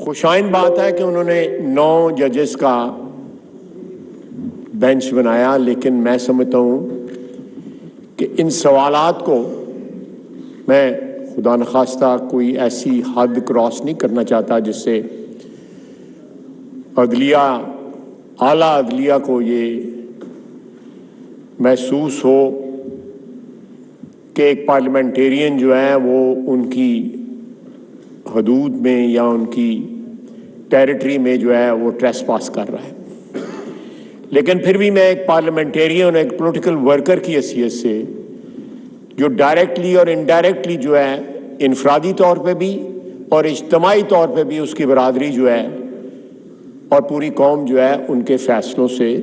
خوشائن بات ہے کہ انہوں نے 9 ججز کا بینچ بنایا، لیکن میں سمجھتا ہوں کہ ان سوالات کو میں خدا نخواستہ کوئی ایسی حد کراس نہیں کرنا چاہتا جس سے عدلیہ، اعلیٰ عدلیہ کو یہ محسوس ہو کہ ایک پارلیمنٹیرین جو ہے وہ ان کی حدود میں یا ان کی ٹیریٹری میں جو ہے وہ ٹریس پاس کر رہا ہے۔ لیکن پھر بھی میں ایک پارلیمنٹیرین، ایک پولیٹیکل ورکر کی حیثیت سے جو ڈائریکٹلی اور انڈائریکٹلی جو ہے انفرادی طور پہ بھی اور اجتماعی طور پہ بھی اس کی برادری جو ہے اور پوری قوم جو ہے ان کے فیصلوں سے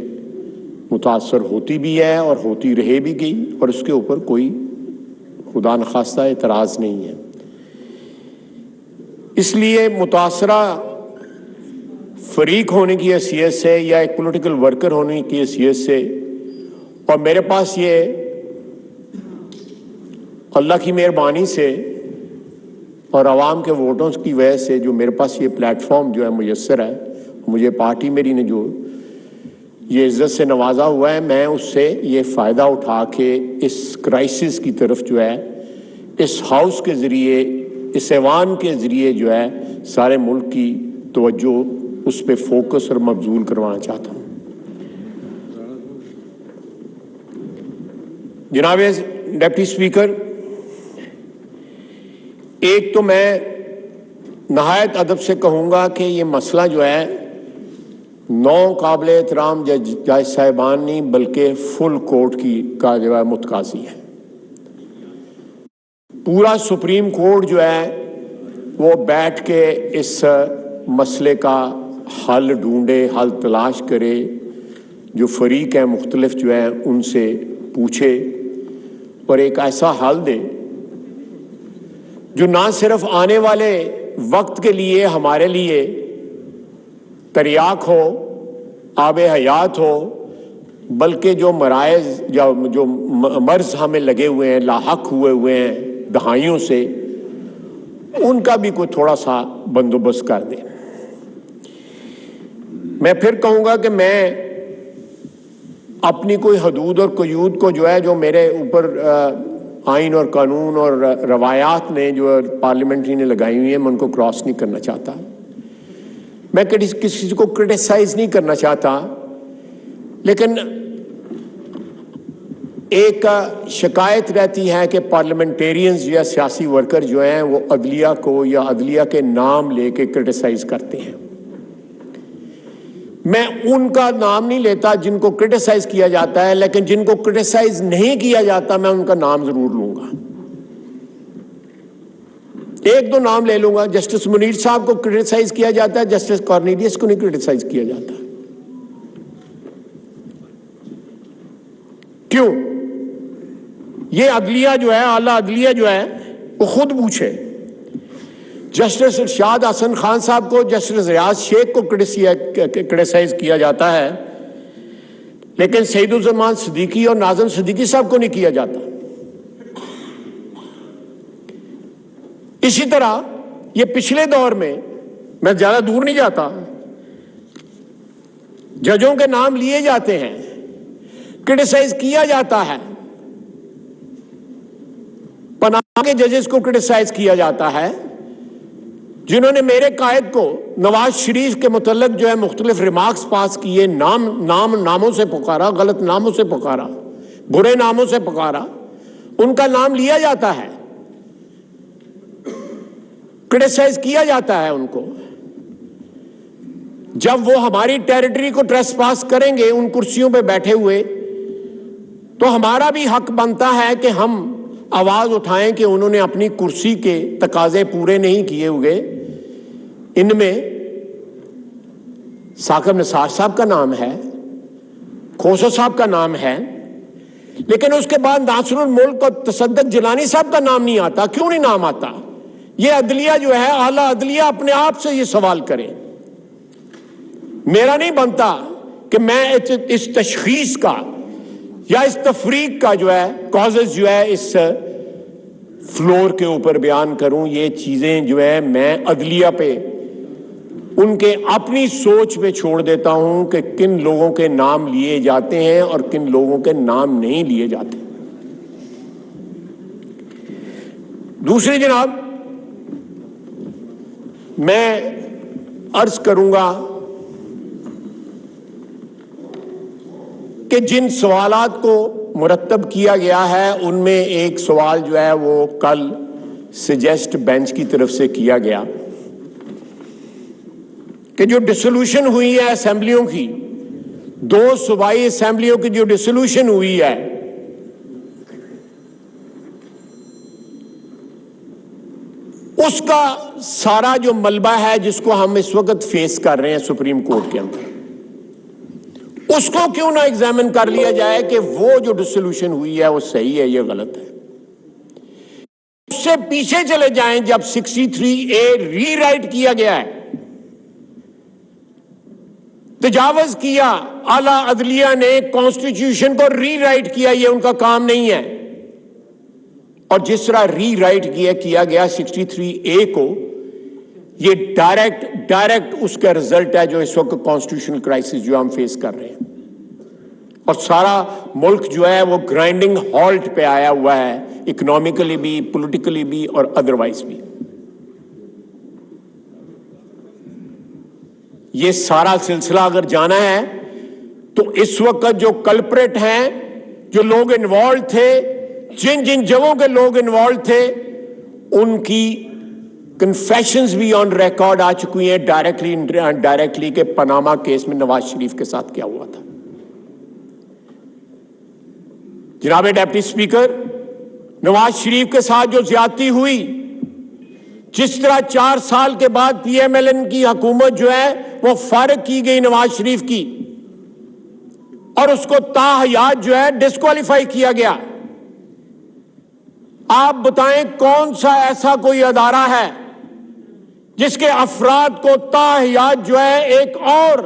متاثر ہوتی بھی ہے اور ہوتی رہے بھی گئی، اور اس کے اوپر کوئی خدا نخواستہ اعتراض نہیں ہے۔ اس لیے متاثرہ فریق ہونے کی حیثیت سے یا ایک پولیٹیکل ورکر ہونے کی حیثیت سے، اور میرے پاس یہ اللہ کی مہربانی سے اور عوام کے ووٹوں کی وجہ سے جو میرے پاس یہ پلیٹ فارم جو ہے میسر ہے، مجھے پارٹی میری نے جو یہ عزت سے نوازا ہوا ہے، میں اس سے یہ فائدہ اٹھا کے اس کرائسس کی طرف جو ہے اس ہاؤس کے ذریعے، اس ایوان کے ذریعے جو ہے سارے ملک کی توجہ اس پہ فوکس اور مبذول کروانا چاہتا ہوں۔ جناب ڈپٹی اسپیکر، ایک تو میں نہایت ادب سے کہوں گا کہ یہ مسئلہ جو ہے 9 قابل احترام جج صاحبان نہیں بلکہ فل کورٹ کا جو ہے متقاضی ہے۔ پورا سپریم کورٹ جو ہے وہ بیٹھ کے اس مسئلے کا حل ڈھونڈے، حل تلاش کرے، جو فریق ہیں مختلف جو ہیں ان سے پوچھے اور ایک ایسا حل دے جو نہ صرف آنے والے وقت کے لیے ہمارے لیے تریاق ہو، آب حیات ہو، بلکہ جو مرائض یا جو مرض ہمیں لگے ہوئے ہیں، لاحق ہوئے ہیں دہائیوں سے، ان کا بھی کوئی تھوڑا سا بندوبست کر دیں۔ میں پھر کہوں گا کہ میں اپنی کوئی حدود اور قیود کو جو ہے جو میرے اوپر آئین اور قانون اور روایات نے جو پارلیمنٹری نے لگائی ہوئی ہیں، میں ان کو کراس نہیں کرنا چاہتا۔ میں کسی کو کرٹیسائز نہیں کرنا چاہتا، لیکن ایک شکایت رہتی ہے کہ پارلیمنٹیرینز یا سیاسی ورکر جو ہیں وہ عدلیہ کو یا عدلیہ کے نام لے کے کرٹیسائز کرتے ہیں۔ میں ان کا نام نہیں لیتا جن کو کرٹیسائز کیا جاتا ہے، لیکن جن کو کرٹیسائز نہیں کیا جاتا میں ان کا نام ضرور لوں گا۔ ایک دو نام لے لوں گا۔ جسٹس منیر صاحب کو کرٹیسائز کیا جاتا ہے، جسٹس کارنیلیس کو نہیں کرٹیسائز کیا جاتا۔ کیوں؟ یہ عدلیہ جو ہے، اعلیٰ عدلیہ جو ہے، وہ خود پوچھے۔ جسٹس ارشاد حسن خان صاحب کو، جسٹس ریاض شیخ کو کرٹیسائز کیا جاتا ہے، لیکن سعید الزمان صدیقی اور ناظم صدیقی صاحب کو نہیں کیا جاتا۔ اسی طرح یہ پچھلے دور میں زیادہ دور نہیں جاتا، ججوں کے نام لیے جاتے ہیں، کرٹیسائز کیا جاتا ہے، پناہ کے ججز کو کرٹیسائز کیا جاتا ہے، جنہوں نے میرے قائد کو نواز شریف کے متعلق جو ہے مختلف ریمارکس پاس کیے، ناموں سے پکارا، غلط ناموں سے پکارا، برے ناموں سے پکارا، ان کا نام لیا جاتا ہے، کرٹیسائز کیا جاتا ہے ان کو۔ جب وہ ہماری ٹیریٹری کو ٹریس پاس کریں گے ان کرسیوں پہ بیٹھے ہوئے، تو ہمارا بھی حق بنتا ہے کہ ہم آواز اٹھائیں کہ انہوں نے اپنی کرسی کے تقاضے پورے نہیں کیے ہوئے۔ ان میں ثاقب نثار صاحب کا نام ہے، کھوسو صاحب کا نام ہے، لیکن اس کے بعد ناصر الملک اور تصدق جیلانی صاحب کا نام نہیں آتا۔ کیوں نہیں نام آتا؟ یہ عدلیہ جو ہے، اعلیٰ عدلیہ اپنے آپ سے یہ سوال کرے۔ میرا نہیں بنتا کہ میں اس تشخیص کا یا اس تفریق کا جو ہے کازز جو ہے اس فلور کے اوپر بیان کروں۔ یہ چیزیں جو ہے میں عدلیہ پہ ان کے اپنی سوچ پہ چھوڑ دیتا ہوں کہ کن لوگوں کے نام لیے جاتے ہیں اور کن لوگوں کے نام نہیں لیے جاتے۔ دوسری جناب، میں عرض کروں گا کہ جن سوالات کو مرتب کیا گیا ہے ان میں ایک سوال جو ہے وہ کل سجیسٹ بینچ کی طرف سے کیا گیا کہ جو ڈسولوشن ہوئی ہے اسمبلیوں کی، 2 صوبائی اسمبلیوں کی جو ڈسولوشن ہوئی ہے، اس کا سارا جو ملبہ ہے جس کو ہم اس وقت فیس کر رہے ہیں سپریم کورٹ کے اندر، اس کو کیوں نہ ایگزامن کر لیا جائے کہ وہ جو ڈسولوشن ہوئی ہے وہ صحیح ہے یا غلط ہے۔ اس سے پیچھے چلے جائیں، جب 63A ری رائٹ کیا گیا ہے، تجاوز کیا، اعلیٰ عدلیہ نے کانسٹیٹیوشن کو ری رائٹ کیا، یہ ان کا کام نہیں ہے، اور جس طرح ری رائٹ کیا گیا 63A کو، یہ ڈائریکٹ اس کا رزلٹ ہے جو اس وقت کانسٹیٹیوشنل کرائسس جو ہم فیس کر رہے ہیں، اور سارا ملک جو ہے وہ گرائنڈنگ ہالٹ پہ آیا ہوا ہے، اکنامکلی بھی، پولیٹیکلی بھی اور ادروائز بھی۔ یہ سارا سلسلہ اگر جانا ہے تو اس وقت جو کلپریٹ ہیں، جو لوگ انوالوڈ تھے، جن جگہوں کے لوگ انوالوڈ تھے، ان کی کنفیشنز بھی آن ریکارڈ آ چکی ہیں، ڈائریکٹلی کہ پاناما کیس میں نواز شریف کے ساتھ کیا ہوا تھا۔ جناب ڈپٹی اسپیکر، نواز شریف کے ساتھ جو زیادتی ہوئی، جس طرح 4 سال کے بعد پی ایم ایل این کی حکومت جو ہے وہ فارغ کی گئی نواز شریف کی، اور اس کو تاحیات جو ہے ڈسکوالیفائی کیا گیا۔ آپ بتائیں کون سا ایسا کوئی ادارہ ہے جس کے افراد کو تاحیات جو ہے ایک اور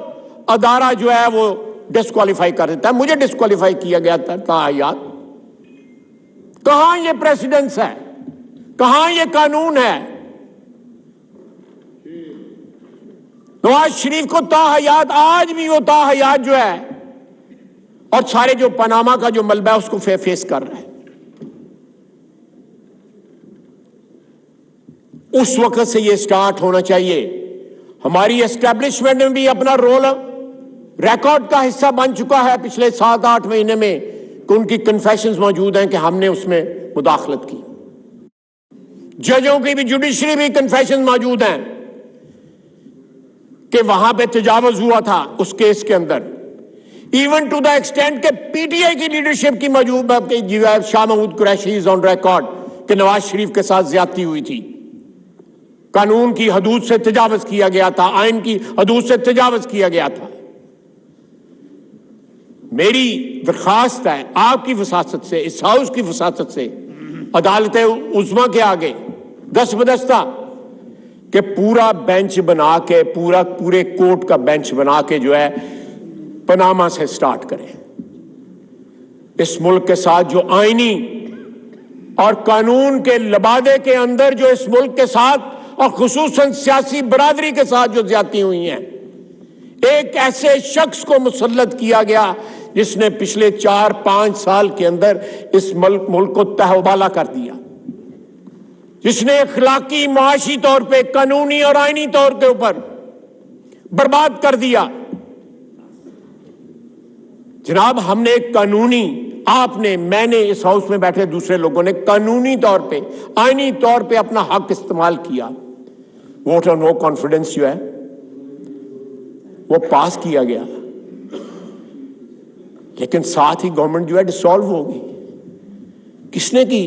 ادارہ جو ہے وہ ڈسکوالیفائی کر دیتا ہے؟ مجھے ڈسکوالیفائی کیا گیا تھا تاحیات۔ کہاں یہ پریسیڈنس ہے؟ کہاں یہ قانون ہے؟ نواز شریف کو تاحیات، آج بھی وہ تاحیات جو ہے، اور سارے جو پاناما کا جو ملبہ ہے اس کو فیس کر رہا ہے۔ اس وقت سے یہ سٹارٹ ہونا چاہیے۔ ہماری اسٹیبلشمنٹ میں بھی اپنا رول ریکارڈ کا حصہ بن چکا ہے پچھلے 7-8 مہینے میں، کہ ان کی کنفیشنز موجود ہیں کہ ہم نے اس میں مداخلت کی۔ ججوں کی بھی، جوڈیشری بھی کنفیشن موجود ہیں کہ وہاں پہ تجاوز ہوا تھا اس کیس کے اندر، ایون ٹو دا ایکسٹینٹ کہ پی ٹی آئی کی لیڈرشپ کی موجود شاہ محمود قریشی از آن ریکارڈ کہ نواز شریف کے ساتھ زیادتی ہوئی تھی، قانون کی حدود سے تجاوز کیا گیا تھا، آئین کی حدود سے تجاوز کیا گیا تھا۔ میری درخواست ہے آپ کی وساطت سے، اس ہاؤس کی وساطت سے، عدالت عظمیٰ کے آگے دست بدستہ کہ پورا بینچ بنا کے، پورے کورٹ کا بینچ بنا کے جو ہے پاناما سے سٹارٹ کریں۔ اس ملک کے ساتھ جو آئینی اور قانون کے لبادے کے اندر جو اس ملک کے ساتھ اور خصوصاً سیاسی برادری کے ساتھ جو زیادتی ہوئی ہیں، ایک ایسے شخص کو مسلط کیا گیا جس نے پچھلے 4-5 سال کے اندر اس ملک کو تہوبالا کر دیا، جس نے اخلاقی، معاشی طور پہ، قانونی اور آئینی طور کے اوپر برباد کر دیا۔ جناب، ہم نے ایک قانونی، آپ نے، میں نے، اس ہاؤس میں بیٹھے دوسرے لوگوں نے قانونی طور پہ، آئینی طور پہ اپنا حق استعمال کیا۔ ووٹ آن نو کانفیڈنس جو ہے وہ پاس کیا گیا، لیکن ساتھ ہی گورنمنٹ جو ہے ڈسالو ہو گئی۔ کس نے کی؟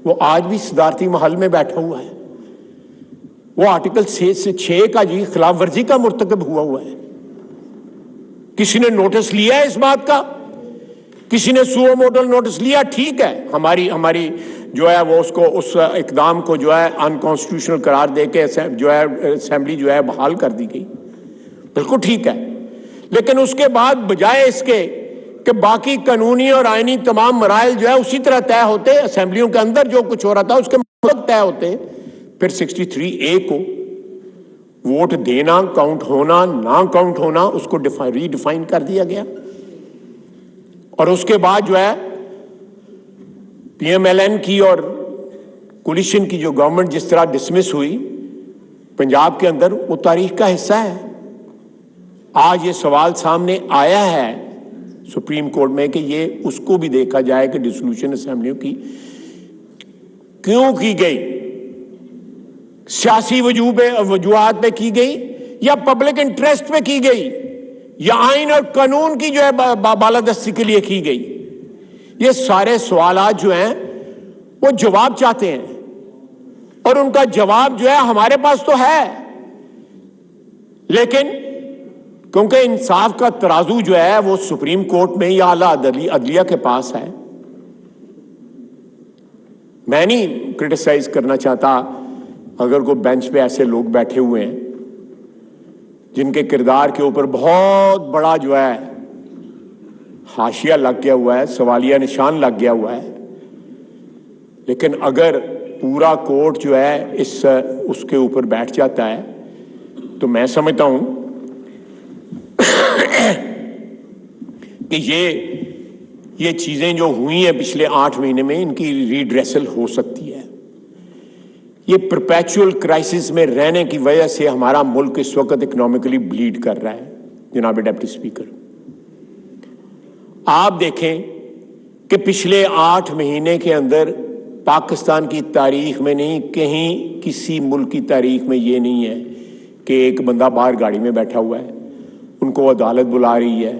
وہ آج بھی صدارتی محل میں بیٹھا ہوا ہے، وہ آرٹیکل 6 کا جی خلاف ورزی کا مرتکب ہوا ہے۔ کسی نے نوٹس لیا ہے اس بات کا؟ کسی نے سو موٹو نوٹس لیا؟ ٹھیک ہے، ہماری جو ہے وہ اس اقدام کو جو ہے انکانسٹیٹیوشنل قرار دے کے جو ہے اسمبلی جو ہے بحال کر دی گئی، بالکل ٹھیک ہے، لیکن اس کے بعد بجائے اس کے کہ باقی قانونی اور آئینی تمام مراحل جو ہے اسی طرح طے ہوتے، اسمبلیوں کے اندر جو کچھ ہو رہا تھا اس کے مطابق طے ہوتے، پھر 63A کو ووٹ دینا، کاؤنٹ ہونا، نہ کاؤنٹ ہونا، اس کو ری ڈیفائن کر دیا گیا. اور اس کے بعد جو ہے پی ایم ایل این کی اور کولیشن کی جو گورنمنٹ جس طرح ڈسمس ہوئی پنجاب کے اندر، وہ تاریخ کا حصہ ہے. آج یہ سوال سامنے آیا ہے سپریم کورٹ میں کہ یہ اس کو بھی دیکھا جائے کہ ڈسولوشن اسمبلیوں کی کیوں کی گئی، سیاسی وجوہات پہ کی گئی یا پبلک انٹرسٹ پہ کی گئی یا آئین اور قانون کی جو ہے بالادستی کے لیے کی گئی. یہ سارے سوالات جو ہیں وہ جواب چاہتے ہیں، اور ان کا جواب جو ہے ہمارے پاس تو ہے، لیکن کیونکہ انصاف کا ترازو جو ہے وہ سپریم کورٹ میں یا اعلیٰ عدلیہ کے پاس ہے. میں نہیں کرٹیسائز کرنا چاہتا اگر کوئی بینچ پہ ایسے لوگ بیٹھے ہوئے ہیں جن کے کردار کے اوپر بہت بڑا جو ہے حاشیہ لگ گیا ہوا ہے، سوالیہ نشان لگ گیا ہوا ہے، لیکن اگر پورا کورٹ جو ہے اس کے اوپر بیٹھ جاتا ہے تو میں سمجھتا ہوں کہ یہ چیزیں جو ہوئی ہیں پچھلے 8 مہینے میں، ان کی ریڈریسل ہو سکتی ہے. یہ پرپیچول کرائسس میں رہنے کی وجہ سے ہمارا ملک اس وقت اکنامکلی بلیڈ کر رہا ہے. جناب ڈپٹی اسپیکر، آپ دیکھیں کہ پچھلے 8 مہینے کے اندر پاکستان کی تاریخ میں نہیں، کہیں کسی ملک کی تاریخ میں یہ نہیں ہے کہ ایک بندہ باہر گاڑی میں بیٹھا ہوا ہے، ان کو عدالت بلا رہی ہے،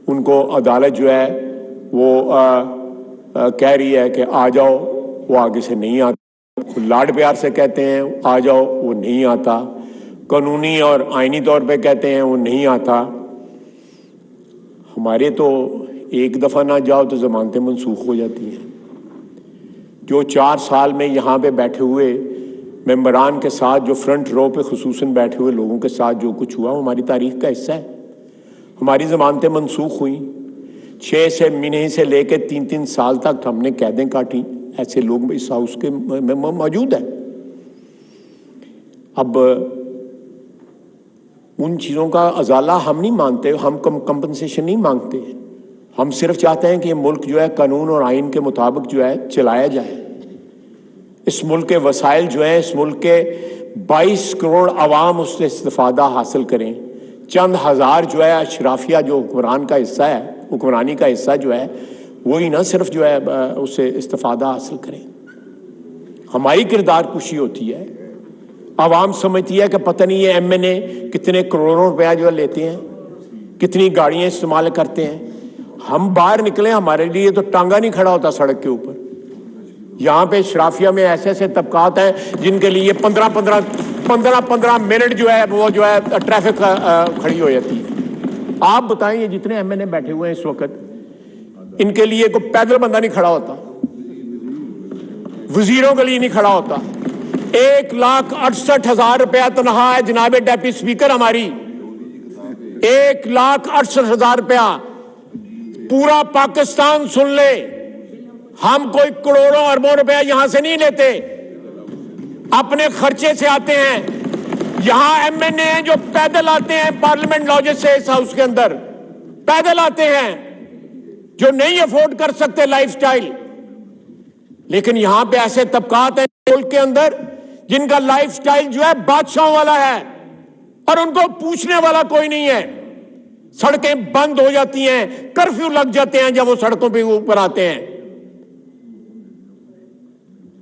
ان کو عدالت جو ہے وہ کہہ رہی ہے کہ آ جاؤ، وہ آگے سے نہیں آتا، لاڈ پیار سے کہتے ہیں آ جاؤ، وہ نہیں آتا، قانونی اور آئینی طور پہ کہتے ہیں وہ نہیں آتا. ہمارے تو ایک دفعہ نہ جاؤ تو ضمانتیں منسوخ ہو جاتی ہیں. جو 4 سال میں یہاں پہ بیٹھے ہوئے ممبران کے ساتھ، جو فرنٹ رو پہ خصوصاً بیٹھے ہوئے لوگوں کے ساتھ جو کچھ ہوا، وہ ہماری تاریخ کا حصہ ہے. ہماری ضمانتیں منسوخ ہوئیں، 6 مہینے سے لے کے 3 سال تک ہم نے قیدیں کاٹیں. ایسے لوگ اس ہاؤس کے میں موجود ہیں. اب ان چیزوں کا ازالہ ہم نہیں مانتے، ہم کمپنسیشن نہیں مانگتے. ہم صرف چاہتے ہیں کہ یہ ملک جو ہے قانون اور آئین کے مطابق جو ہے چلایا جائے. اس ملک کے وسائل جو ہیں، اس ملک کے 22 کروڑ عوام اس سے استفادہ حاصل کریں. چند ہزار جو ہے اشرافیہ جو حکمران کا حصہ ہے، حکمرانی کا حصہ جو ہے، وہی نہ صرف جو ہے اس سے استفادہ حاصل کریں. ہماری کردار کشی ہوتی ہے. عوام سمجھتی ہے کہ پتہ نہیں یہ ایم این اے کتنے کروڑوں روپیہ جو ہے لیتے ہیں، کتنی گاڑیاں استعمال کرتے ہیں. ہم باہر نکلے، ہمارے لیے تو ٹانگا نہیں کھڑا ہوتا سڑک کے اوپر. یہاں پہ اشرافیہ میں ایسے طبقات ہیں جن کے لیے 15 منٹ جو ہے وہ جو ہے ٹریفک کھڑی ہو جاتی ہے. آپ بتائیں یہ جتنے ایم این اے بیٹھے ہوئے ہیں اس وقت، ان کے لیے کوئی پیدل بندہ نہیں کھڑا ہوتا، وزیروں کے لیے نہیں کھڑا ہوتا. 1,68,000 روپیہ تنخواہ ہے جناب ڈیپٹی اسپیکر ہماری. 1,68,000 روپیہ. پورا پاکستان سن لے، ہم کوئی کروڑوں اربوں روپیہ یہاں سے نہیں لیتے، اپنے خرچے سے آتے ہیں. یہاں ایم این اے ہیں جو پیدل آتے ہیں پارلیمنٹ لاجز سے اس ہاؤس کے اندر، پیدل آتے ہیں، جو نہیں افورڈ کر سکتے لائف سٹائل. لیکن یہاں پہ ایسے طبقات ہیں ملک کے اندر جن کا لائف سٹائل جو ہے بادشاہوں والا ہے، اور ان کو پوچھنے والا کوئی نہیں ہے. سڑکیں بند ہو جاتی ہیں، کرفیو لگ جاتے ہیں جب وہ سڑکوں پہ اوپر آتے ہیں.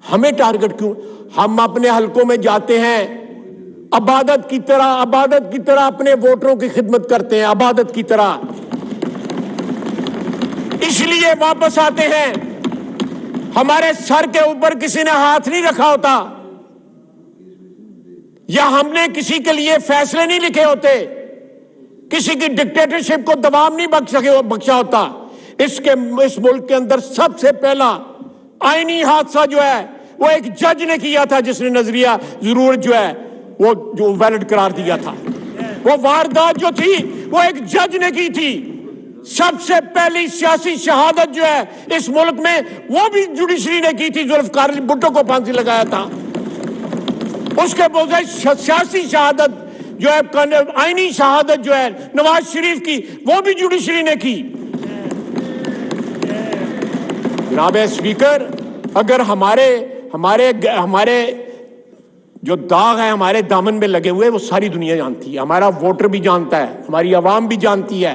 ہمیں ٹارگٹ کیوں؟ ہم اپنے حلقوں میں جاتے ہیں، عبادت کی طرح اپنے ووٹروں کی خدمت کرتے ہیں، عبادت کی طرح. اس لیے واپس آتے ہیں. ہمارے سر کے اوپر کسی نے ہاتھ نہیں رکھا ہوتا، یا ہم نے کسی کے لیے فیصلے نہیں لکھے ہوتے، کسی کی ڈکٹیٹرشپ کو دوام نہیں بخشا ہوتا. اس ملک کے اندر سب سے پہلا آئینی حادثہ جو ہے وہ ایک جج نے کیا تھا، جس نے نظریہ ضرورت جو ہے وہ جو ویلڈ قرار دیا تھا. وہ واردات جو تھی وہ ایک جج نے کی تھی. سب سے پہلی سیاسی شہادت جو ہے اس ملک میں وہ بھی جوڈیشری نے کی تھی. ذوالفقار علی بھٹو کو پھانسی لگایا تھا. اس کے بغیر سیاسی شہادت جو ہے آئینی شہادت جو ہے نواز شریف کی وہ بھی جوڈیشری نے کی. جناب اسپیکر اگر ہمارے جو داغ ہیں ہمارے دامن میں لگے ہوئے وہ ساری دنیا جانتی ہے, ہمارا ووٹر بھی جانتا ہے, ہماری عوام بھی جانتی ہے,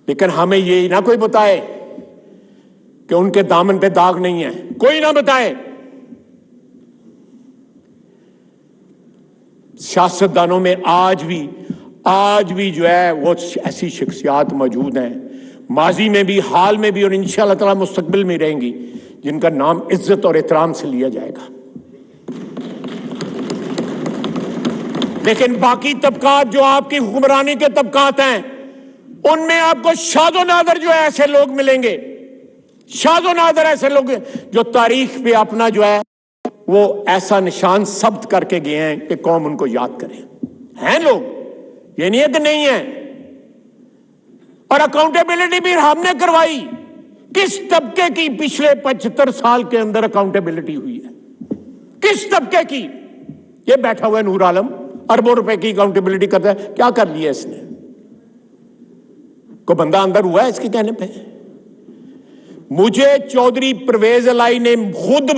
لیکن ہمیں یہ نہ کوئی بتائے کہ ان کے دامن پہ داغ نہیں ہے, کوئی نہ بتائے. سیاستدانوں میں آج بھی جو ہے وہ ایسی شخصیات موجود ہیں, ماضی میں بھی, حال میں بھی, اور انشاءاللہ تعالی مستقبل میں رہیں گی, جن کا نام عزت اور احترام سے لیا جائے گا. لیکن باقی طبقات جو آپ کی حکمرانی کے طبقات ہیں, ان میں آپ کو شاذ و نادر جو ہے ایسے لوگ ملیں گے, شاذ و نادر ایسے لوگ جو تاریخ پہ اپنا جو ہے وہ ایسا نشان ثبت کر کے گئے ہیں کہ قوم ان کو یاد کرے. ہیں لوگ, یہ نہیں ہے کہ نہیں ہے. اور اکاؤنٹیبلٹی بھی ہم نے کروائی. کس طبقے کی پچھلے 75 سال کے اندر اکاؤنٹیبلٹی ہوئی ہے؟ کس طبقے کی؟ یہ بیٹھا ہوا ہے نور عالم, اربوں روپے کی اکاؤنٹیبلٹی کرتا ہے. کیا کر لیا اس نے؟ کوئی بندہ اندر ہوا ہے اس کے کہنے پہ؟ مجھے چودھری پرویز الہی نے خود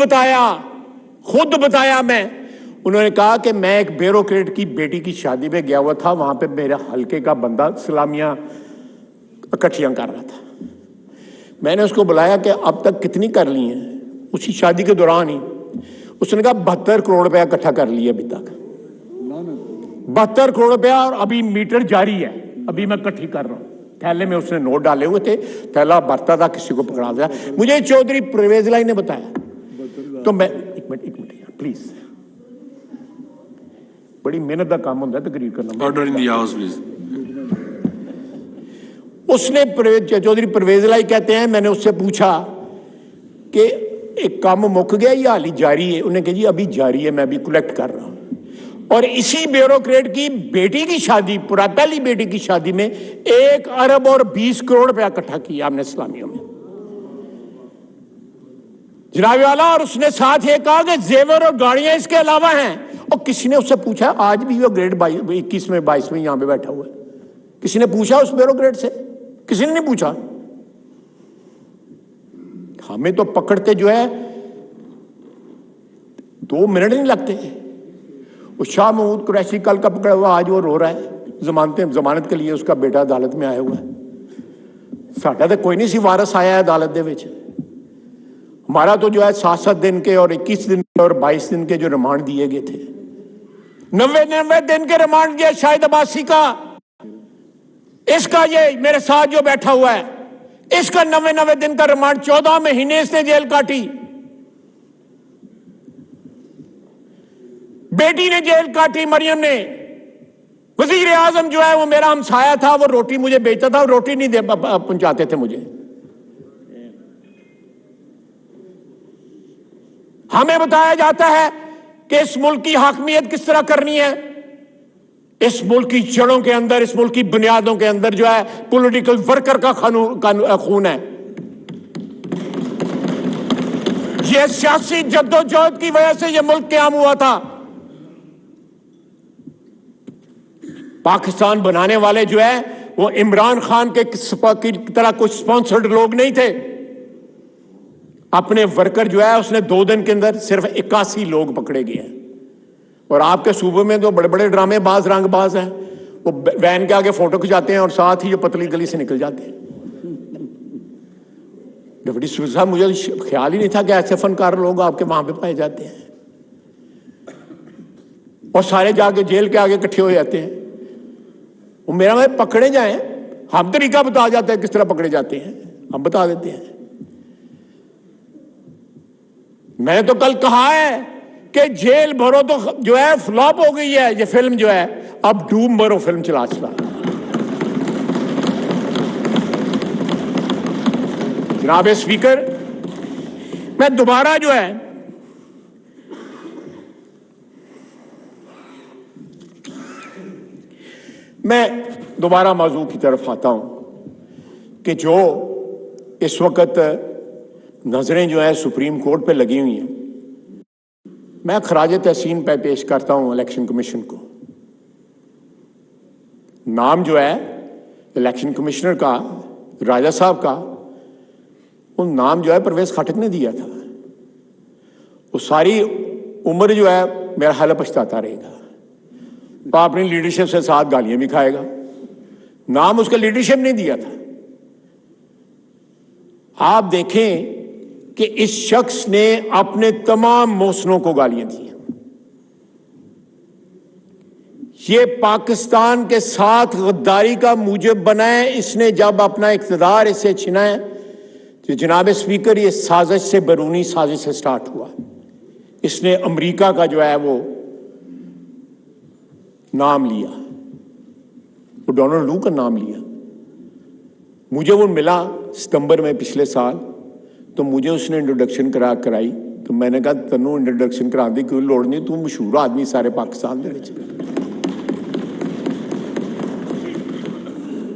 بتایا میں, انہوں نے کہا کہ میں ایک بیوروکریٹ کی بیٹی کی شادی میں گیا ہوا تھا, وہاں پہ میرے حلقے کا بندہ سلامیاں اکٹھیاں کر رہا تھا. میں نے اس کو بلایا کہ اب تک کتنی کر لی ہیں, اسی شادی کے دوران ہی اس نے کہا 72 کروڑ روپیہ اکٹھا کر لیا ابھی تک. 72 کروڑ روپیہ, اور ابھی میٹر جاری ہے, ابھی میں اکٹھی کر رہا ہوں. تھیلے میں اس نے نوٹ ڈالے ہوئے تھے, تھیلا بھرتا تھا, کسی کو پکڑا دیا. مجھے چودھری پرویز الہی نے بتایا. تو میں ایک منٹ پلیز, بڑی محنت کا کام ہوتا ہے تقریر کرنا. Order in the house please. اس نے چودھری پرویز الہی کہتے ہیں, میں نے اس سے پوچھا کہ ایک کام مک گیا یا حالی جاری ہے؟ انہوں نے کہا جی ابھی جاری ہے, میں ابھی کلیکٹ کر رہا ہوں. اور اسی بیوروکریٹ کی بیٹی کی شادی, پہلی بیٹی کی شادی میں 1 ارب اور 20 کروڑ روپیہ اکٹھا کیا ہم نے اسلامیوں میں, جناب والا. اور اس نے ساتھ یہ کہا کہ زیور اور گاڑیاں اس کے علاوہ ہیں. اور کسی نے اس سے پوچھا, آج بھی وہ گریڈ 21 میں 22 میں یہاں پہ بیٹھا ہوا ہے, کسی نے پوچھا اس بیوروکریٹ سے؟ کسی نے نہیں پوچھا. ہمیں تو پکڑتے جو ہے 2 منٹ نہیں لگتے. وہ شاہ محمود قریشی کل کا پکڑا ہوا, آج وہ رو رہا ہے ضمانت کے لیے, اس کا بیٹا عدالت میں آیا ہوا ہے. ساڈا تو کوئی نہیں سی وارث آیا ہے عدالت دے وچ. ہمارا تو جو ہے 7 دن کے اور 21 دن کے اور 22 دن کے جو ریمانڈ دیے گئے تھے, 90 دن کے ریمانڈ دیا شاہد عباسی کا. اس کا یہ میرے ساتھ جو بیٹھا ہوا ہے, اس کا 90 دن کا ریمانڈ, 14 مہینے اس نے جیل کاٹی. بیٹی نے جیل کاٹی, مریم نے. وزیر اعظم جو ہے وہ میرا ہمسایہ تھا, وہ روٹی مجھے بیچتا تھا, روٹی نہیں پہنچاتے تھے مجھے. ہمیں بتایا جاتا ہے کہ اس ملک کی حاکمیت کس طرح کرنی ہے. اس ملک کی جڑوں کے اندر, اس ملک کی بنیادوں کے اندر جو ہے پولیٹیکل ورکر کا خون ہے. یہ سیاسی جدوجہد کی وجہ سے یہ ملک قیام ہوا تھا. پاکستان بنانے والے جو ہے وہ عمران خان کے طرح کچھ سپانسرڈ لوگ نہیں تھے. اپنے ورکر جو ہے اس نے 2 دن کے اندر صرف 81 لوگ پکڑے گئے ہیں. اور آپ کے صوبے میں تو بڑے بڑے ڈرامے باز, رنگ باز ہیں, وہ وین کے آگے فوٹو کھچاتے ہیں اور ساتھ ہی جو پتلی گلی سے نکل جاتے ہیں. ڈپٹی اسپیکر صاحب, مجھے خیال ہی نہیں تھا کہ ایسے فنکار لوگ آپ کے وہاں پہ پائے جاتے ہیں, اور سارے جا کے جیل کے آگے اکٹھے ہو جاتے ہیں. وہ میرا میں پکڑے جائیں, ہم طریقہ بتا جاتے ہیں کس طرح پکڑے جاتے ہیں, ہم بتا دیتے ہیں. میں نے تو کل کہا ہے کہ جیل بھرو تو جو ہے فلاپ ہو گئی ہے یہ فلم جو ہے, اب ڈوم بھرو فلم چلا. جناب اسپیکر, میں دوبارہ جو ہے موضوع کی طرف آتا ہوں کہ جو اس وقت نظریں جو ہے سپریم کورٹ پہ لگی ہوئی ہیں, میں خراج تحسین پہ پیش کرتا ہوں الیکشن کمیشن کو. نام جو ہے الیکشن کمشنر کا، راجہ صاحب کا، وہ نام جو ہے پرویز خٹک نے دیا تھا. وہ ساری عمر جو ہے میرا حال پچھتاتا رہے گا. وہ اپنی لیڈرشپ سے ساتھ گالیاں بھی کھائے گا. نام اس کا لیڈرشپ نہیں دیا تھا. آپ دیکھیں کہ اس شخص نے اپنے تمام محسنوں کو گالیاں دی. یہ پاکستان کے ساتھ غداری کا موجب بنا ہے. اس نے جب اپنا اقتدار اس سے چھنا ہے تو جناب اسپیکر یہ سازش سے بیرونی سازش سے سٹارٹ ہوا. اس نے امریکہ کا جو ہے وہ نام لیا، وہ ڈونلڈ لو کا نام لیا. مجھے وہ ملا ستمبر میں پچھلے سال، تو مجھے اس نے انٹروڈکشن کرائی. تو میں نے کہا تنوں انٹروڈکشن کرا دی کوئی لوڑ نہیں، تو مشہور آدمی سارے پاکستان دے وچ.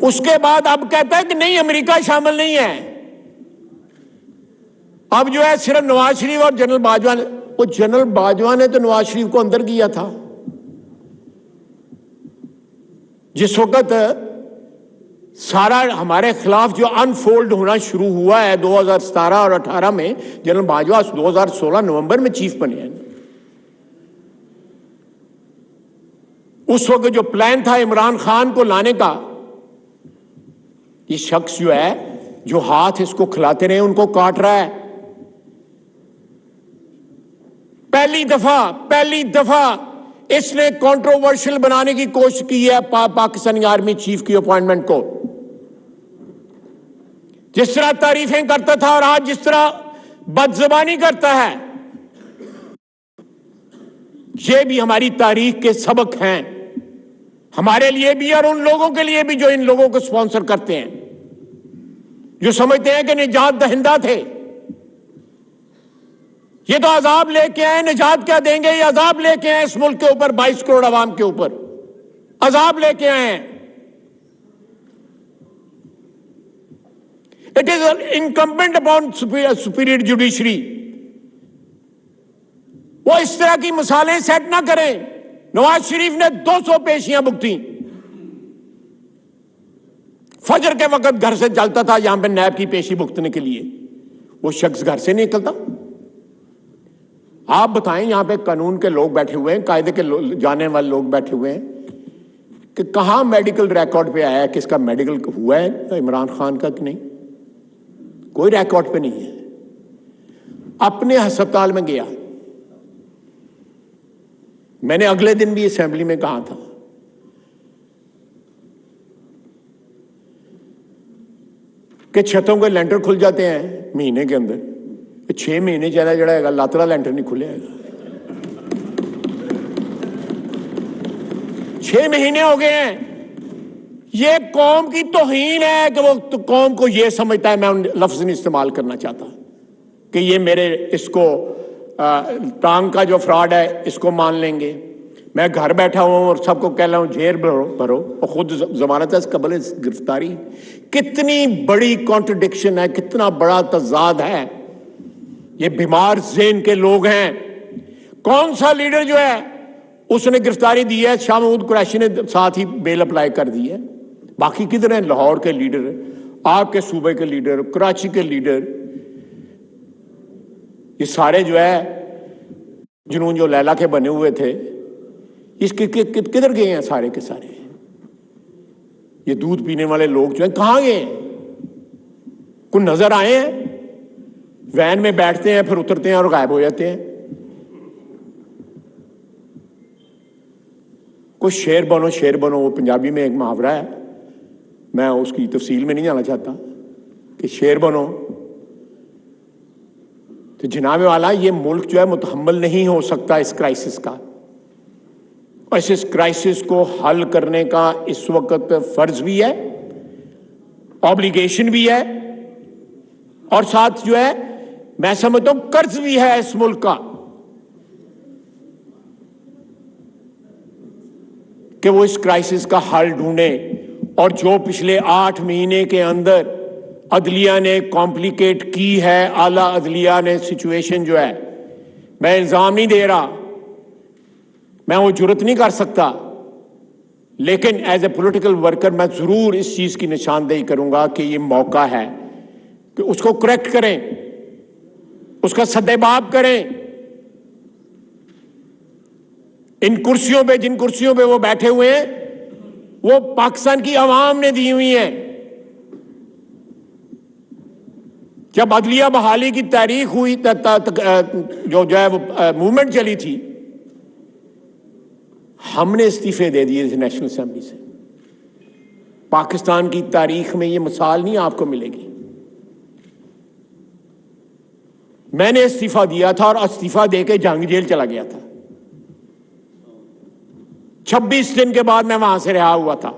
اس کے بعد اب کہتا ہے کہ نہیں امریکہ شامل نہیں ہے. اب جو ہے صرف نواز شریف اور جنرل باجوہ نے. وہ جنرل باجوہ نے تو نواز شریف کو اندر کیا تھا. جس وقت سارا ہمارے خلاف جو انفولڈ ہونا شروع ہوا ہے 2017 اور 18 میں، جنرل باجوہ 2016 نومبر میں چیف بنے ہیں. اس وقت جو پلان تھا عمران خان کو لانے کا، یہ شخص جو ہے جو ہاتھ اس کو کھلاتے رہے ان کو کاٹ رہا ہے. پہلی دفعہ اس نے کنٹروورشل بنانے کی کوشش کی ہے پاکستانی آرمی چیف کی اپوائنٹمنٹ کو. جس طرح تعریفیں کرتا تھا اور آج جس طرح بدزبانی کرتا ہے، یہ بھی ہماری تاریخ کے سبق ہیں، ہمارے لیے بھی اور ان لوگوں کے لیے بھی جو ان لوگوں کو سپانسر کرتے ہیں، جو سمجھتے ہیں کہ نجات دہندہ تھے. یہ تو عذاب لے کے آئے. نجات کیا دیں گے؟ یہ عذاب لے کے آئے اس ملک کے اوپر، 22 کروڑ عوام کے اوپر عذاب لے کے آئے. It is incumbent upon superior judiciary. وہ اس طرح کی مثالیں سیٹ نہ کریں. نواز شریف نے 200 پیشیاں بکتی. فجر کے وقت گھر سے چلتا تھا یہاں پہ نیب کی پیشی بکتنے کے لیے. وہ شخص گھر سے نہیں نکلتا. آپ بتائیں یہاں پہ قانون کے لوگ بیٹھے ہوئے ہیں، قاعدے کے جانے والے لوگ بیٹھے ہوئے ہیں، کہ کہاں میڈیکل ریکارڈ پہ آیا ہے کہ اس کا میڈیکل ہوا ہے عمران خان کا کہ نہیں؟ کوئی ریکارڈ پہ نہیں ہے. اپنے ہسپتال میں گیا. میں نے اگلے دن بھی اسمبلی میں کہا تھا کہ چھتوں کے لینٹر کھل جاتے ہیں مہینے کے اندر. 6 مہینے چلا جڑا ہے گا لاترا لینٹر نہیں کھلے گا. 6 مہینے ہو گئے ہیں. یہ قوم کی توہین ہے کہ وہ قوم کو یہ سمجھتا ہے، میں ان لفظ نہیں استعمال کرنا چاہتا، کہ یہ میرے اس کو ٹانگ کا جو فراڈ ہے اس کو مان لیں گے. میں گھر بیٹھا ہوں اور سب کو کہہ رہا ہوں جیل بھرو اور خود ضمانت ہے قبل گرفتاری. کتنی بڑی کانٹرڈکشن ہے، کتنا بڑا تضاد ہے. یہ بیمار ذہن کے لوگ ہیں. کون سا لیڈر جو ہے اس نے گرفتاری دی ہے؟ شاہ محمود قریشی نے ساتھ ہی بیل اپلائی کر دی ہے. باقی کدھر ہیں؟ لاہور کے لیڈر، آپ کے صوبے کے لیڈر، کراچی کے لیڈر، یہ سارے جو ہے جنون جو لیلا کے بنے ہوئے تھے، اس کے کدھر گئے ہیں سارے کے سارے؟ یہ دودھ پینے والے لوگ جو ہیں کہاں گئے ہیں؟ کوئی نظر آئے ہیں؟ وین میں بیٹھتے ہیں پھر اترتے ہیں اور غائب ہو جاتے ہیں. کوئی شیر بنو، وہ پنجابی میں ایک محاورہ ہے، میں اس کی تفصیل میں نہیں جانا چاہتا، کہ شیر بنو. تو جناب والا یہ ملک جو ہے متحمل نہیں ہو سکتا اس کرائسس کا. اور اس کرائسس کو حل کرنے کا اس وقت فرض بھی ہے، آبلیگیشن بھی ہے، اور ساتھ جو ہے میں سمجھتا ہوں قرض بھی ہے اس ملک کا، کہ وہ اس کرائسس کا حل ڈھونڈے. اور جو پچھلے 8 مہینے کے اندر عدلیہ نے کمپلیکیٹ کی ہے، اعلیٰ عدلیہ نے سچویشن جو ہے میں الزام نہیں دے رہا، میں وہ جرت نہیں کر سکتا، لیکن ایز اے پولیٹیکل ورکر میں ضرور اس چیز کی نشاندہی کروں گا کہ یہ موقع ہے کہ اس کو کریکٹ کریں، اس کا سدباب کریں۔ ان کرسیوں پہ، جن کرسیوں پہ وہ بیٹھے ہوئے ہیں، وہ پاکستان کی عوام نے دی ہوئی ہیں۔ جب عدلیہ بحالی کی تاریخ ہوئی، جو ہے وہ موومنٹ چلی تھی، ہم نے استعفے دے دیے تھے نیشنل اسمبلی سے۔ پاکستان کی تاریخ میں یہ مثال نہیں آپ کو ملے گی۔ میں نے استعفیٰ دیا تھا اور استعفیٰ دے کے جنگ جیل چلا گیا تھا۔ 26 دن کے بعد میں وہاں سے رہا ہوا تھا۔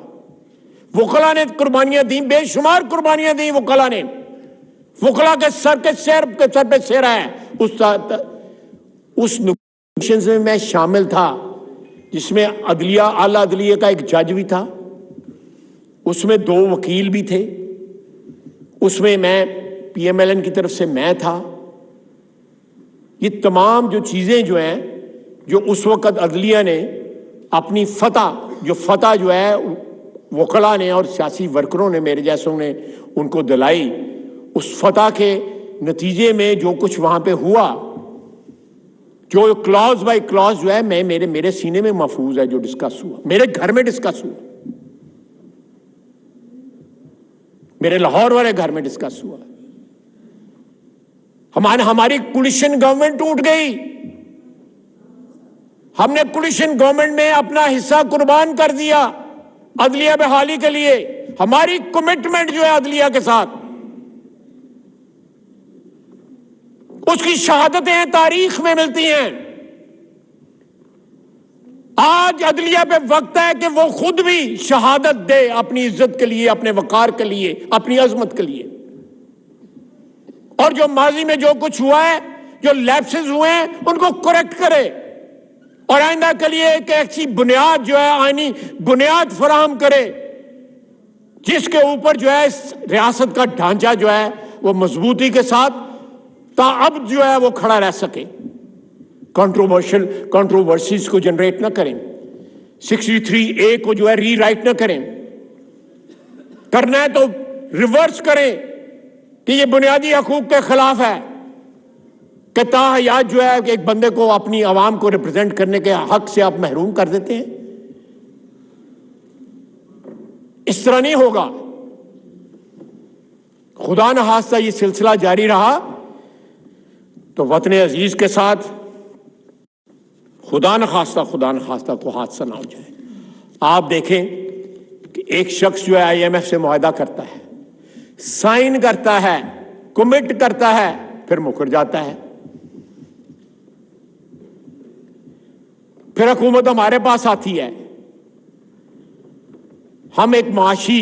وکلا نے قربانیاں دیں، بے شمار قربانیاں دیں وکلا نے۔ وکلا کے سر پہ سر ہے۔ اس نیگوشیشنز میں میں شامل تھا، جس میں عدلیہ، اعلیٰ عدلیہ کا ایک جج بھی تھا، اس میں 2 وکیل بھی تھے، اس میں پی ایم ایل این کی طرف سے میں تھا۔ یہ تمام جو چیزیں جو ہیں، جو اس وقت عدلیہ نے اپنی فتح جو ہے وکلا نے اور سیاسی ورکروں نے، میرے جیسوں نے ان کو دلائی، اس فتح کے نتیجے میں جو کچھ وہاں پہ ہوا، جو کلاز بائی کلاز جو ہے میرے سینے میں محفوظ ہے، جو ڈسکس ہوا میرے گھر میں ڈسکس ہوا، میرے لاہور والے گھر میں ڈسکس ہوا۔ ہماری کولیشن گورنمنٹ ٹوٹ گئی، ہم نے کولیشن گورنمنٹ میں اپنا حصہ قربان کر دیا عدلیہ بحالی کے لیے۔ ہماری کمٹمنٹ جو ہے عدلیہ کے ساتھ، اس کی شہادتیں تاریخ میں ملتی ہیں۔ آج عدلیہ پہ وقت ہے کہ وہ خود بھی شہادت دے اپنی عزت کے لیے، اپنے وقار کے لیے، اپنی عظمت کے لیے، اور جو ماضی میں جو کچھ ہوا ہے، جو لیپسز ہوئے ہیں، ان کو کریکٹ کرے، اور آئندہ کے لیے ایک ایسی بنیاد جو ہے، آئینی بنیاد فراہم کرے، جس کے اوپر جو ہے اس ریاست کا ڈھانچہ جو ہے وہ مضبوطی کے ساتھ اب جو ہے وہ کھڑا رہ سکے۔ کنٹروورسیز کو جنریٹ نہ کریں، 63A کو جو ہے ری رائٹ نہ کریں، کرنا ہے تو ریورس کریں کہ یہ بنیادی حقوق کے خلاف ہے، کہ تاحیات جو ہے ایک بندے کو اپنی عوام کو ریپرزینٹ کرنے کے حق سے آپ محروم کر دیتے ہیں۔ اس طرح نہیں ہوگا۔ خدا نخواستہ یہ سلسلہ جاری رہا تو وطن عزیز کے ساتھ خدا نخواستہ کو حادثہ نہ ہو جائے۔ آپ دیکھیں کہ ایک شخص جو ہے IMF سے معاہدہ کرتا ہے، سائن کرتا ہے، کمٹ کرتا ہے، پھر مکر جاتا ہے۔ پھر حکومت ہمارے پاس آتی ہے، ہم ایک معاشی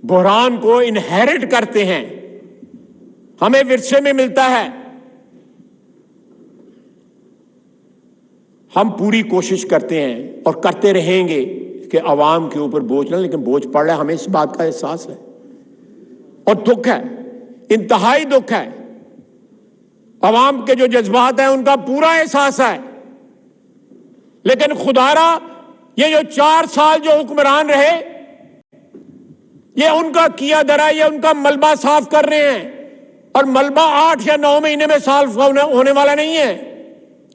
بحران کو انہیرٹ کرتے ہیں، ہمیں ورثے میں ملتا ہے۔ ہم پوری کوشش کرتے ہیں اور کرتے رہیں گے کہ عوام کے اوپر بوجھ نہ، لیکن بوجھ پڑ رہا ہے، ہمیں اس بات کا احساس ہے اور دکھ ہے، انتہائی دکھ ہے۔ عوام کے جو جذبات ہیں ان کا پورا احساس ہے، لیکن خدارا یہ جو 4 سال جو حکمران رہے، یہ ان کا کیا درا، یہ ان کا ملبہ صاف کر رہے ہیں، اور ملبہ 8 یا 9 مہینے میں صاف ہونے والا نہیں ہے،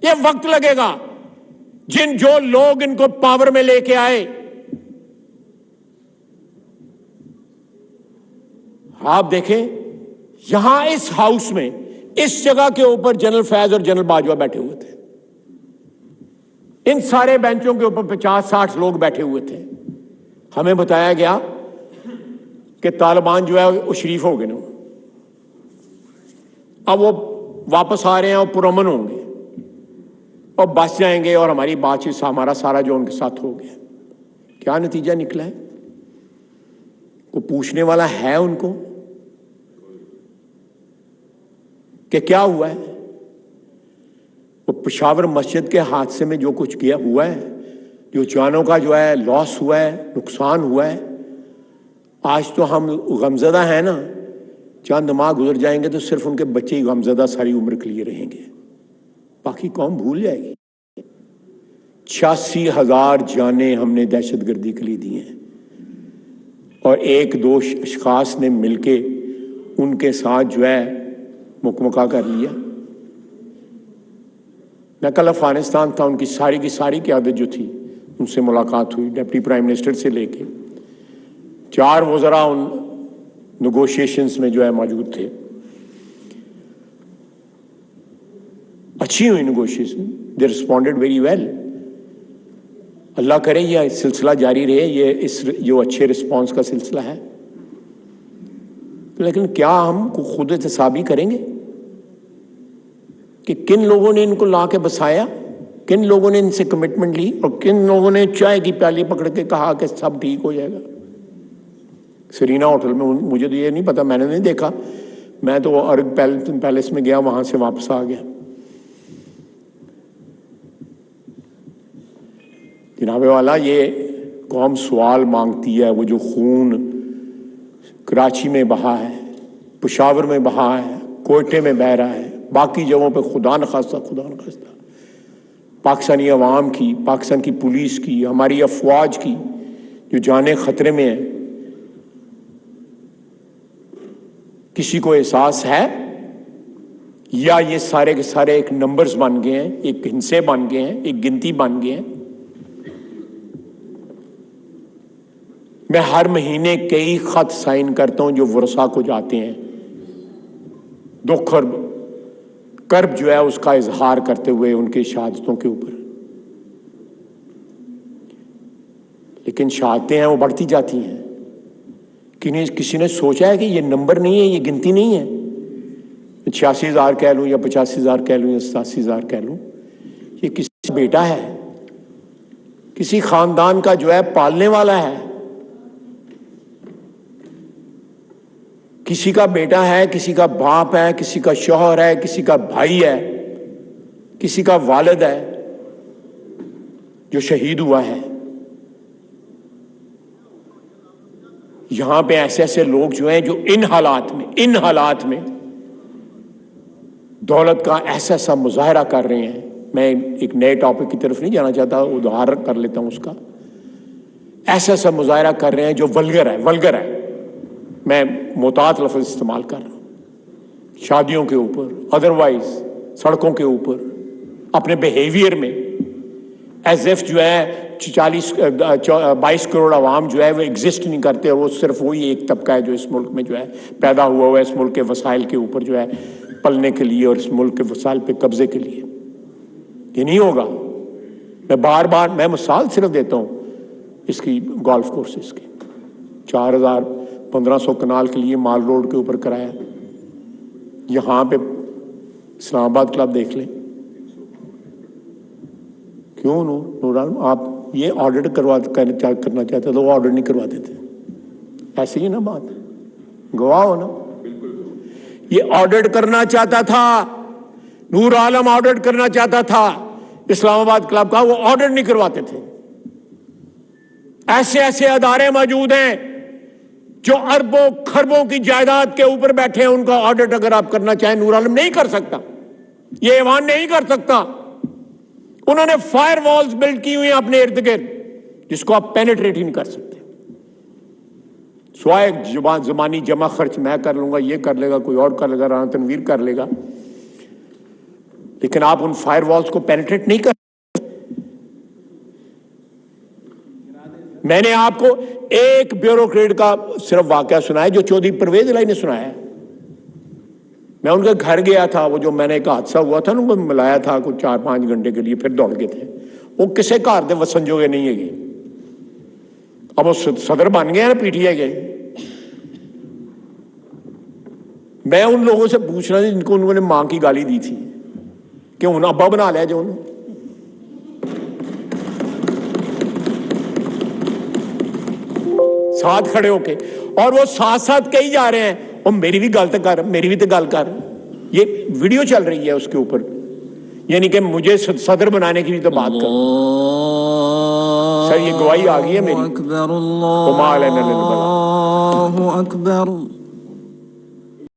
یہ وقت لگے گا۔ جو لوگ ان کو پاور میں لے کے آئے، آپ دیکھیں یہاں اس ہاؤس میں، اس جگہ کے اوپر جنرل فیض اور جنرل باجوہ بیٹھے ہوئے تھے، ان سارے بینچوں کے اوپر 50-60 لوگ بیٹھے ہوئے تھے۔ ہمیں بتایا گیا کہ طالبان جو ہے وہ شریف ہو گئے نا، اب وہ واپس آ رہے ہیں اور پرامن ہوں گے اور بچ جائیں گے، اور ہماری بات چیت ہمارا سارا جو ان کے ساتھ ہو گیا۔ کیا نتیجہ نکلا ہے؟ کوئی پوچھنے والا ہے ان کو کہ کیا ہوا ہے؟ وہ پشاور مسجد کے حادثے میں جو کچھ کیا ہوا ہے، جو جانوں کا جو ہے لاس ہوا ہے، نقصان ہوا ہے، آج تو ہم غمزدہ ہیں نا، چند ماہ گزر جائیں گے تو صرف ان کے بچے ہی غمزدہ ساری عمر کے لیے رہیں گے۔ باقی قوم بھول جائے گی. 86,000 جانیں ہم نے دہشت گردی کے لیے دی ہیں اور ایک دو اشخاص نے مل کے ان کے ساتھ جو ہے مکمکا کر لیا. میں کل افغانستان تھا, ان کی ساری قیادت جو تھی ان سے ملاقات ہوئی, ڈپٹی پرائم منسٹر سے لے کے 4 وزراء ان نیگوشیشنز میں جو ہے موجود تھے. اچھی ہوئی نیگوشیشن, دے ریسپونڈیڈ ویری ویل. اللہ کرے یہ سلسلہ جاری رہے, یہ جو اچھے رسپانس کا سلسلہ ہے. لیکن کیا ہم خود احتسابی کریں گے کہ کن لوگوں نے ان کو لا کے بسایا, کن لوگوں نے ان سے کمٹمنٹ لی اور کن لوگوں نے چائے کی پیالی پکڑ کے کہا کہ سب ٹھیک ہو جائے گا. سرینا ہوٹل میں, مجھے تو یہ نہیں پتا, میں نے نہیں دیکھا, میں تو ارگ پیلس میں گیا, وہاں سے واپس آ گیا. جناب والا, یہ قوم سوال مانگتی ہے. وہ جو خون کراچی میں بہا ہے, پشاور میں بہا ہے, کوئٹے میں بہہ رہا ہے, باقی جگہوں پہ خدا نخواستہ پاکستانی عوام کی, پاکستان کی پولیس کی, ہماری افواج کی جو جانیں خطرے میں ہیں, کسی کو احساس ہے یا یہ سارے کے سارے ایک نمبرز بن گئے ہیں, ایک ہندسے بن گئے ہیں, ایک گنتی بن گئے ہیں؟ میں ہر مہینے کئی خط سائن کرتا ہوں جو ورثاء کو جاتے ہیں, دکھ اور کرب جو ہے اس کا اظہار کرتے ہوئے ان کے شہادتوں کے اوپر. لیکن شہادتیں ہیں وہ بڑھتی جاتی ہیں. کسی نے سوچا ہے کہ یہ نمبر نہیں ہے, یہ گنتی نہیں ہے. 86,000 کہہ لوں یا 85,000 کہہ لوں یا 87,000 کہہ لوں, یہ کسی کا بیٹا ہے, کسی خاندان کا جو ہے پالنے والا ہے, کسی کا بیٹا ہے, کسی کا باپ ہے, کسی کا شوہر ہے, کسی کا بھائی ہے, کسی کا والد ہے جو شہید ہوا ہے. یہاں پہ ایسے ایسے لوگ جو ہیں جو ان حالات میں دولت کا ایسا مظاہرہ کر رہے ہیں. میں ایک نئے ٹاپک کی طرف نہیں جانا چاہتا, ادھار کر لیتا ہوں اس کا. ایسا مظاہرہ کر رہے ہیں جو ولگر ہے. میں محتاط لفظ استعمال کر رہا ہوں. شادیوں کے اوپر, ادروائز سڑکوں کے اوپر, اپنے بیہیویئر میں ایز ایف جو ہے 22 کروڑ عوام جو ہے وہ ایگزسٹ نہیں کرتے, اور وہ صرف وہی ایک طبقہ ہے جو اس ملک میں جو ہے پیدا ہوا ہے, اس ملک کے وسائل کے اوپر جو ہے پلنے کے لیے اور اس ملک کے وسائل پہ قبضے کے لیے. یہ نہیں ہوگا. میں بار میں مثال صرف دیتا ہوں اس کی, گولف کورسز کی. 4,500 کنال کے لیے مال روڈ کے اوپر کرایا. یہاں پہ اسلام آباد کلب دیکھ لیں. کیوں نور عالم آپ یہ آڈٹ کرنا چاہتے تو وہ آڈٹ نہیں کروا دیتے. ایسے ہی نا بات, گواہ ہو نا. یہ آڈٹ کرنا چاہتا تھا, نور عالم آڈٹ کرنا چاہتا تھا اسلام آباد کلب کا, وہ آڈٹ نہیں کرواتے تھے. ایسے ادارے موجود ہیں جو اربوں خربوں کی جائیداد کے اوپر بیٹھے ہیں, ان کا آڈٹ اگر آپ کرنا چاہیں نور عالم نہیں کر سکتا, یہ ایوان نہیں کر سکتا. انہوں نے فائر والز بلڈ کی ہوئی ہیں اپنے ارد گرد جس کو آپ پینیٹریٹ ہی نہیں کر سکتے. سوائے زبانی جمع خرچ میں کر لوں گا, یہ کر لے گا, کوئی اور کر لے گا, رانا تنویر کر لے گا, لیکن آپ ان فائر والز کو پینیٹریٹ نہیں کر. میں نے آپ کو ایک بیوروکریٹ کا صرف واقعہ سنا ہے جو چودھری پرویز الہی نے سنایا ہے. میں ان کے گھر گیا تھا, وہ جو میں نے ایک حادثہ ہوا تھا نا, ان کو ملایا تھا کچھ 4-5 گھنٹے کے لیے, پھر دوڑ گئے تھے. وہ کسے گھر دے وسن جو گے نہیں ہے گے, اب وہ صدر بن گئے نا پی ٹی آئی کے. میں ان لوگوں سے پوچھ رہا تھا جن کو انہوں نے ماں کی گالی دی تھی کہ انہوں نے ابا بنا لیا جو انہوں ساتھ کھڑے ہو کے, اور وہ ساتھ کہی جا رہے ہیں اور میری بھی گل کر, میری بھی تو گل کر. یہ ویڈیو چل رہی ہے اس کے اوپر, یعنی کہ مجھے صدر بنانے کی بھی تو بات کر. سر یہ گواہی آ گئی ہے میری. اللہ اکبر.